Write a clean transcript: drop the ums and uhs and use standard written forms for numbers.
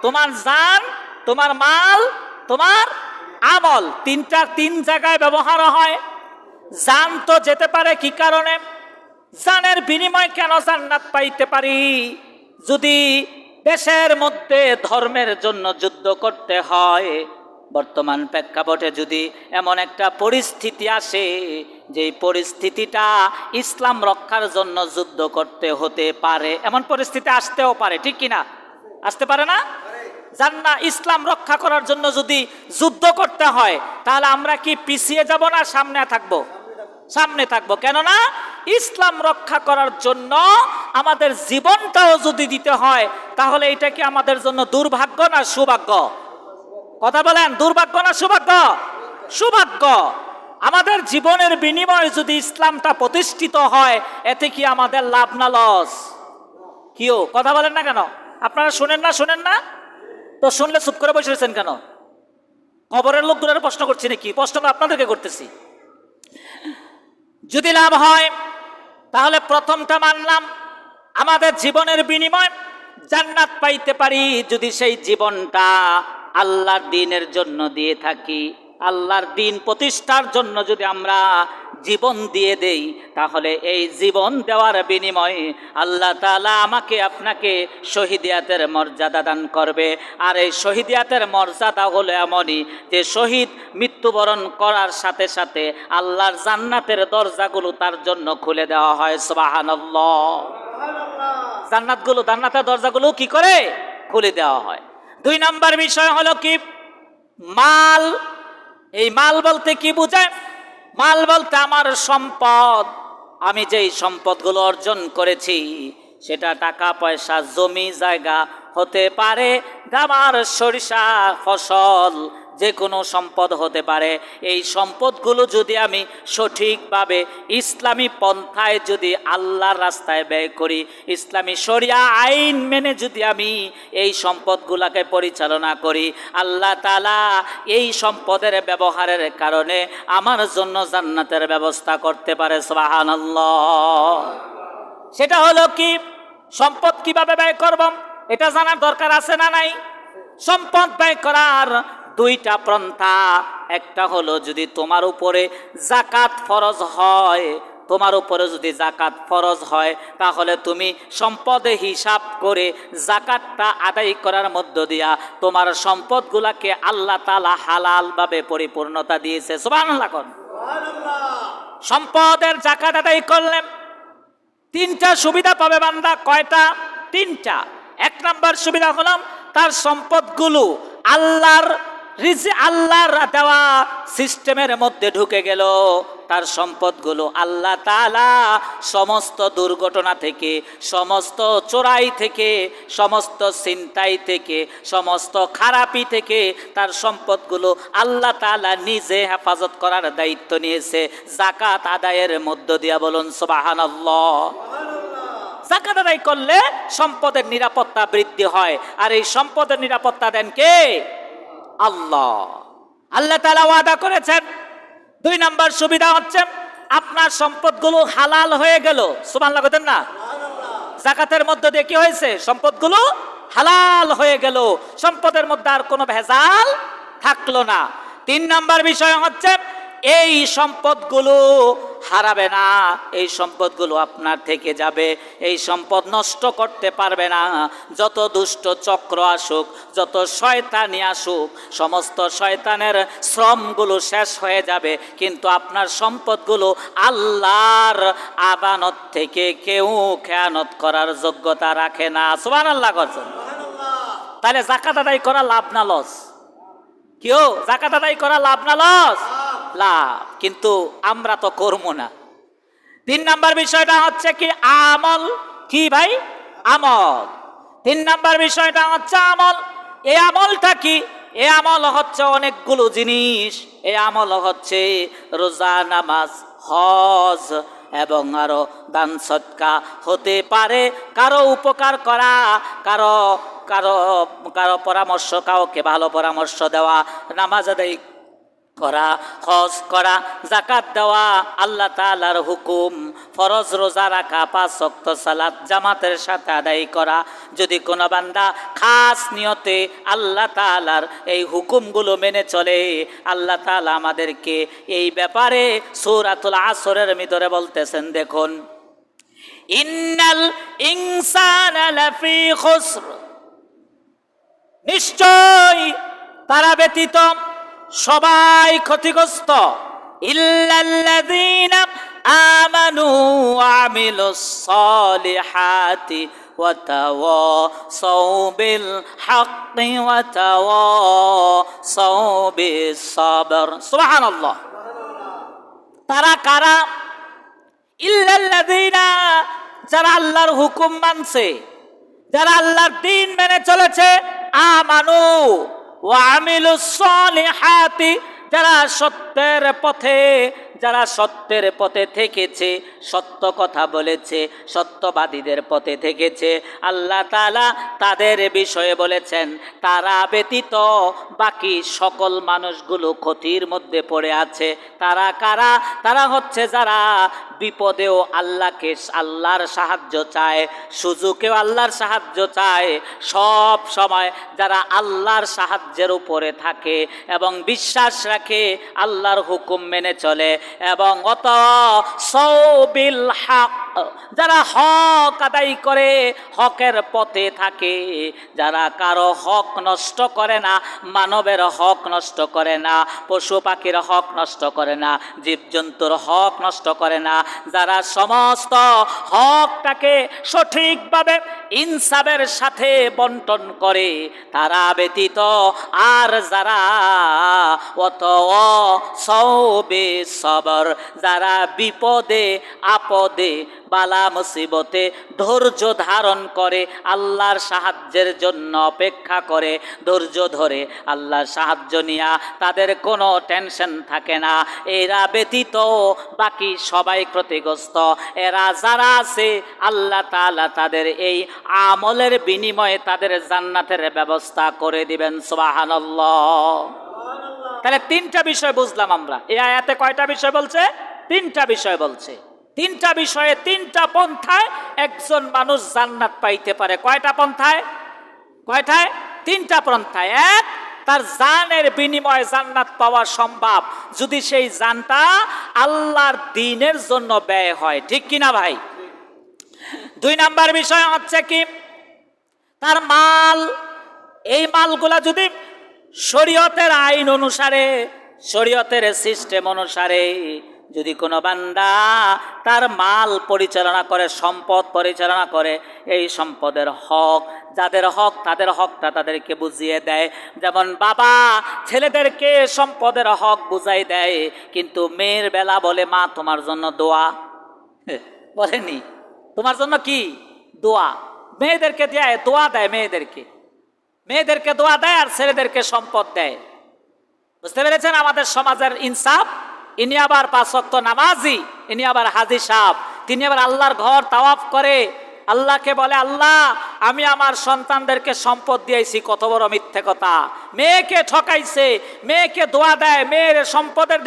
তোমার জান, তোমার মাল, তোমার আমল। তিন জায়গায় ব্যবহার হয়। জান তো যেতে পারে কি কারণে? জানের বিনিময় কেন জান্নাত পাইতে পারি? যদি দেশের মধ্যে ধর্মের জন্য যুদ্ধ করতে হয়, বর্তমান প্রেক্ষাপটে যদি এমন একটা পরিস্থিতি আসে, যে পরিস্থিতিটা ইসলাম রক্ষার জন্য যুদ্ধ করতে হতে পারে, এমন পরিস্থিতি আসতেও পারে, ঠিক কিনা? আসতে পারে না? জান্নাত ইসলাম রক্ষা করার জন্য যদি যুদ্ধ করতে হয়, তাহলে আমরা কি পিছিয়ে যাব না সামনে থাকবো? সামনে থাকবো। কেননা ইসলাম রক্ষা করার জন্য আমাদের জীবনটাও যদি দিতে হয়, তাহলে এটা কি আমাদের জন্য দুর্ভাগ্য না সৌভাগ্য? কথা বলেন, দুর্ভাগ্য না সৌভাগ্য? সৌভাগ্য। আমাদের জীবনের বিনিময়ে যদি ইসলামটা প্রতিষ্ঠিত হয়, এতে কি আমাদের লাভ না লস? কিও কথা বলেন না কেন? আপনারা শুনেন না? তো শুনলে চুপ করে বসে রয়েছেন কেন? কবরের লোকগুলোর প্রশ্ন করছি নাকি? প্রশ্ন আপনাদেরকে করতেছি। যদি লাভ হয়, তাহলে প্রথমটা মানলাম, আমাদের জীবনের বিনিময় জান্নাত পাইতে পারি যদি সেই জীবনটা আল্লাহর দ্বীনের জন্য দিয়ে থাকি। আল্লাহর দ্বীন প্রতিষ্ঠার জন্য যদি আমরা জীবন দিয়ে দেই, তাহলে এই জীবন দেওয়ার বিনিময়ে আল্লাহ তাআলা আমাকে আপনাকে শহীদিয়াতের মর্যাদা দান করবে। আর এই শহীদিয়াতের মর্যাদা হলো এমনই যে শহীদ মৃত্যুবরণ করার সাথে সাথে আল্লাহর জান্নাতের দরজাগুলো তার জন্য খুলে দেওয়া হয়। সুবহানাল্লাহ। জান্নাতের দরজাগুলো কি করে খুলে দেওয়া হয়? 2 নম্বর বিষয় হলো কি? মাল। এই মাল বলতে কি বোঝায়? মাল বলতে আমার সম্পদ। আমি যেই সম্পদগুলো অর্জন করেছি, সেটা টাকা পয়সা, জমি জায়গা হতে পারে, আমার সরিষা ফসল, যে কোনো সম্পদ হতে পারে। এই সম্পদগুলো যদি আমি সঠিকভাবে ইসলামী পন্থায় যদি আল্লাহর রাস্তায় ব্যয় করি, ইসলামী শরিয়া আইন মেনে যদি আমি এই সম্পদগুলোকে পরিচালনা করি, আল্লাহ তাআলা এই সম্পদের ব্যবহারের কারণে আমার জন্য জান্নাতের ব্যবস্থা করতে পারে। সুবহানাল্লাহ। সেটা হলো কি? সম্পদ কিভাবে ব্যয় করব, এটা জানার দরকার আছে না নাই? সম্পদ ব্যয় করার 2টা পন্থা। একটা হলো, যদি তোমার উপরে যাকাত ফরজ হয়, তোমার উপরে যদি যাকাত ফরজ হয়, তাহলে তুমি সম্পদে হিসাব করে যাকাতটা আদায় করার মধ্য দিয়া তোমার সম্পদগুলাকে আল্লাহ তাআলা হালালভাবে পরিপূর্ণতা দিয়েছে। সুবহানাল্লাহ। সম্পদের যাকাত আদায় করলে 3টা সুবিধা পাবে বান্দা। কয়টা? 3টা। 1 নম্বর সুবিধা হলো, তার সম্পদগুলো আল্লাহর দেওয়া সিস্টেমের মধ্যে ঢুকে গেল। তার সম্পদগুলো আল্লাহ তাআলা সমস্ত দুর্ঘটনা থেকে, সমস্ত চোরাই থেকে, সমস্ত ছিনতাই থেকে, সমস্ত খারাপি থেকে তার সম্পদগুলো আল্লাহ তাআলা নিজে হেফাজত করার দায়িত্ব নিয়েছে যাকাত আদায়ের মধ্য দিয়া। বলুন সুবহানাল্লাহ। যাকাত আদায় করলে সম্পদের নিরাপত্তা বৃদ্ধি হয়। আর এই সম্পদের নিরাপত্তা দেন কে? আল্লাহ। আল্লাহ তাআলা ওয়াদা করেছেন। 2 নম্বর সুবিধা হচ্ছে, আপনার সম্পদগুলো হালাল হয়ে গেল। সুবহানাল্লাহ বলেন না? যাকাতের মধ্যে দিয়ে কি হয়েছে? সম্পদগুলো হালাল হয়ে গেল, সম্পদের মধ্যে আর কোনো ভেজাল থাকলো না। 3 নম্বর বিষয় হচ্ছে, এই সম্পদগুলো হারাবে না, এই সম্পদগুলো আপনার থেকে যাবে, এই সম্পদ নষ্ট করতে পারবে না। যত দুষ্ট চক্র আসুক, যত শয়তানি আসুক, সমস্ত শয়তানের শ্রমগুলো শেষ হয়ে যাবে, কিন্তু আপনার সম্পদগুলো আল্লাহর আমানত থেকে কেউ খেয়ানত করার যোগ্যতা রাখে না। সুবহানাল্লাহ করছেন। তাহলে যাকাত আদায় করা লাভ না লস? কেউ যাকাত আদায় করা লাভ না লস? লাভ। কিন্তু আমরা তো করবো না। 3 নম্বর বিষয়টা হচ্ছে কি? আমল। কি ভাই? আমল। 3 নম্বর বিষয়টা হচ্ছে আমল। এই আমলটা কি? এই আমল হচ্ছে অনেকগুলো জিনিস। এই আমল হচ্ছে রোজা, নামাজ, হজ এবং আরো দান সদকা হতে পারে, কারো উপকার করা, কারো কারো কারো পরামর্শ, কাউকে ভালো পরামর্শ দেওয়া, নামাজ আদায় করা, হজ করা, যাকাত দেওয়া আল্লাহ তাআলার হুকুম, ফরজ রোজা রাখা, 5 ওয়াক্ত সালাত জামাতের সাথে আদায় করা। যদি কোনো বান্দা খাস নিয়তে আল্লাহ তাআলার এই হুকুমগুলো মেনে চলে, আল্লাহ তাআলা আমাদেরকে এই ব্যাপারে সূরাতুল আসরের ভিতরে বলতেছেন, দেখুন, ইন্নাল ইনসানা লাফি খুসর, নিশ্চয় তারা ব্যতীত সবাই ক্ষতিগ্রস্ত, ইল্লাল্লাযীনা আমানু ওয়া আমিলুস সালিহাতি ওয়া তাওয়াসাউ বিল হাক্কি ওয়া তাওয়াসাউ বিস সাবর। সুবহানাল্লাহ। তারা কারা? ইল্লাল্লাযীনা, যারা আল্লাহর হুকুম মানছে, যারা আল্লাহর দ্বীন মেনে চলেছে, আমানু ওয়া আমিলুস সালিহাতি, যারা সত্যের পথে থেকেছে, সত্য কথা বলেছে, সত্যবাদীদের পথে থেকেছে, আল্লাহ তাআলা তাদের বিষয়ে বলেছেন তারা ব্যতীত বাকি সকল মানুষগুলো ক্ষতির মধ্যে পড়ে আছে। তারা কারা? তারা হচ্ছে যারা বিপদেও আল্লাহর সাহায্য চায়, সুযোগেও আল্লাহর সাহায্য চায়, সব সময় যারা আল্লাহর সাহায্যের উপরে থাকে এবং বিশ্বাস রাখে, আল্লাহর হুকুম মেনে চলে, এবং বিল হক, যারা হক আদায় করে, হকের পথে থাকে, যারা কারো হক নষ্ট করে না, মানবের হক নষ্ট করে না, পশু পাখির হক নষ্ট করে না, জীবজন্তুর হক নষ্ট করে না, যারা সমস্ত হকটাকে সঠিকভাবে ইনসাফের সাথে বন্টন করে, তারা ব্যতীত আর যারা সবর, যারা বিপদে আপদে বালা মুসিবতে ধৈর্য ধারণ করে, আল্লাহর সাহায্যের জন্য অপেক্ষা করে, ধৈর্য ধরে আল্লাহর সাহায্য নিয়া তাদের কোনো টেনশন থাকে না, এরা ব্যতীত বাকি সবাই ক্ষতিগ্রস্ত। এরা যারা আছে, আল্লাহ তাআলা তাদের এই আমলের বিনিময়ে তাদের জান্নাতের ব্যবস্থা করে দিবেন। সুবহানাল্লাহ। তাহলে 3টা বিষয় বুঝলাম আমরা। এই আয়াতে কয়টা বিষয় বলছে? 3টা বিষয় বলছে। 3টা বিষয়ে 3টা পন্থায় একজন মানুষ জান্নাত পাইতে পারে। কয়টা পন্থায়? 3টা পন্থায়। এক, তার জানের বিনিময়ে জান্নাত পাওয়া সম্ভব যদি সেই জানটা আল্লাহর দ্বীনের জন্য ব্যয় হয়। ঠিক কিনা ভাই? 2 নাম্বার বিষয় হচ্ছে কি, তার মাল, এই মালগুলা যদি শরীয়তের আইন অনুসারে, শরীয়তের সিস্টেম অনুসারে যদি কোনো বান্দা তার মাল পরিচালনা করে, সম্পদ পরিচালনা করে, এই সম্পদের হক, যাদের হক তাদের হকটা তাদেরকে বুঝিয়ে দেয়। যেমন বাবা ছেলেদেরকে সম্পদের হক বুঝাই দেয়, কিন্তু মেয়ের বেলা বলে, মা তোমার জন্য দোয়া, বলেনি? তোমার জন্য কি? দোয়া। মেয়েদেরকে দেয়, দোয়া দেয়, মেয়েদেরকে দোয়া দেয়, আর ছেলেদেরকে সম্পদ দেয়। বুঝতে পেরেছেন আমাদের সমাজের ইনসাফ? ইনি আবার 5 ওয়াক্ত নামাজি, ইনি আবার হাজী সাহেব, তিনি আবার আল্লাহর ঘর তাওয়াফ করে, আল্লাহকে বলে, আল্লাহ আমি আমার সন্তানদেরকে সম্পদ দিয়েছি। কত বড় মিথ্যে কথা! মেয়েকে ঠকাইছে, মেয়েকে দোয়া দেয়, মেয়ের সম্পদের